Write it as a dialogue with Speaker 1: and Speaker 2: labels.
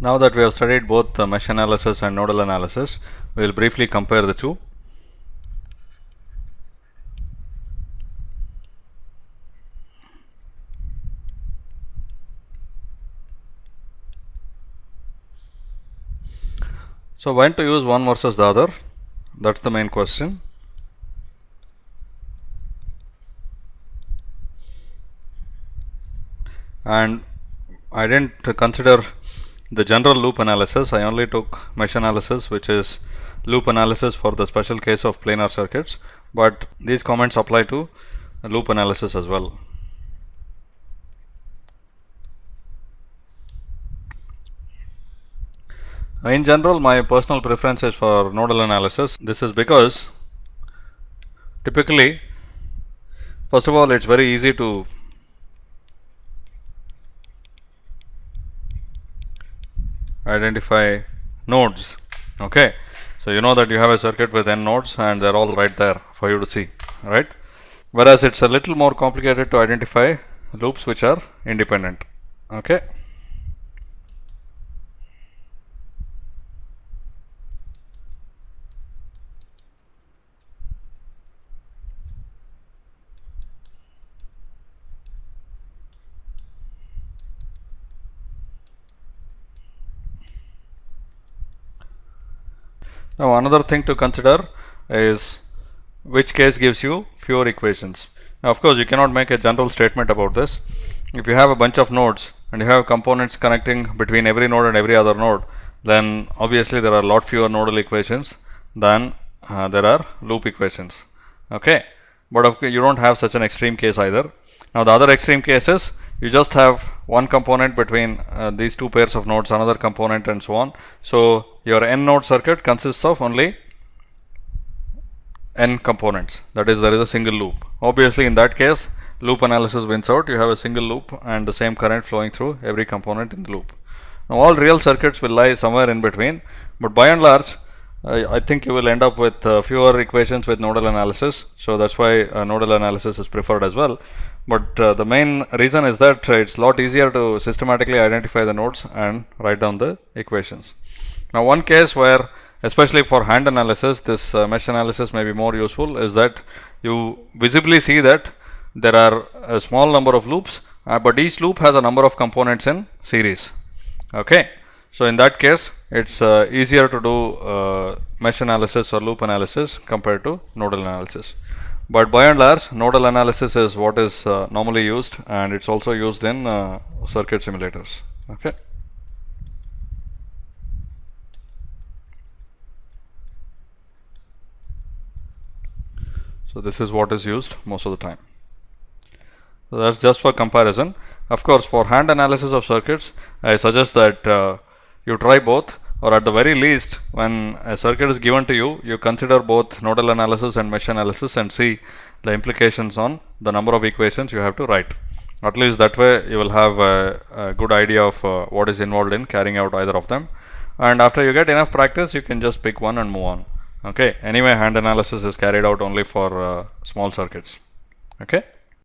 Speaker 1: Now that we have studied both mesh analysis and nodal analysis, we will briefly compare the two. So when to use one versus the other, that's the main question. And I didn't consider the general loop analysis. I only took mesh analysis, which is loop analysis for the special case of planar circuits, but these comments apply to loop analysis as well. In general, my personal preference is for nodal analysis. This is because typically, first of all, it's very easy to identify nodes. Okay, so you know that you have a circuit with n nodes and they're all right there for you to see, right? Whereas it's a little more complicated to identify loops which are independent. Okay. Now another thing to consider is which case gives you fewer equations. Now of course you cannot make a general statement about this. If you have a bunch of nodes and you have components connecting between every node and every other node, then obviously there are a lot fewer nodal equations than there are loop equations. Okay, but of course you don't have such an extreme case either. Now the other extreme case is you just have one component between these two pairs of nodes, another component, and so on. So your n node circuit consists of only n components, that is, there is a single loop. Obviously in that case loop analysis wins out. You have a single loop and the same current flowing through every component in the loop. Now all real circuits will lie somewhere in between, but by and large I think you will end up with fewer equations with nodal analysis. So that's why nodal analysis is preferred as well. But the main reason is that it's a lot easier to systematically identify the nodes and write down the equations. Now one case where, especially for hand analysis, this mesh analysis may be more useful is that you visibly see that there are a small number of loops, but each loop has a number of components in series. Okay, so in that case it's easier to do mesh analysis or loop analysis compared to nodal analysis. But by and large, nodal analysis is what is normally used, and it's also used in circuit simulators. Okay. So this is what is used most of the time. So that's just for comparison. Of course, for hand analysis of circuits, I suggest that you try both, or at the very least, when a circuit is given to you, you consider both nodal analysis and mesh analysis and see the implications on the number of equations you have to write. At least that way you will have a good idea of what is involved in carrying out either of them. And after you get enough practice, you can just pick one and move on. Okay. Anyway, hand analysis is carried out only for small circuits. Okay.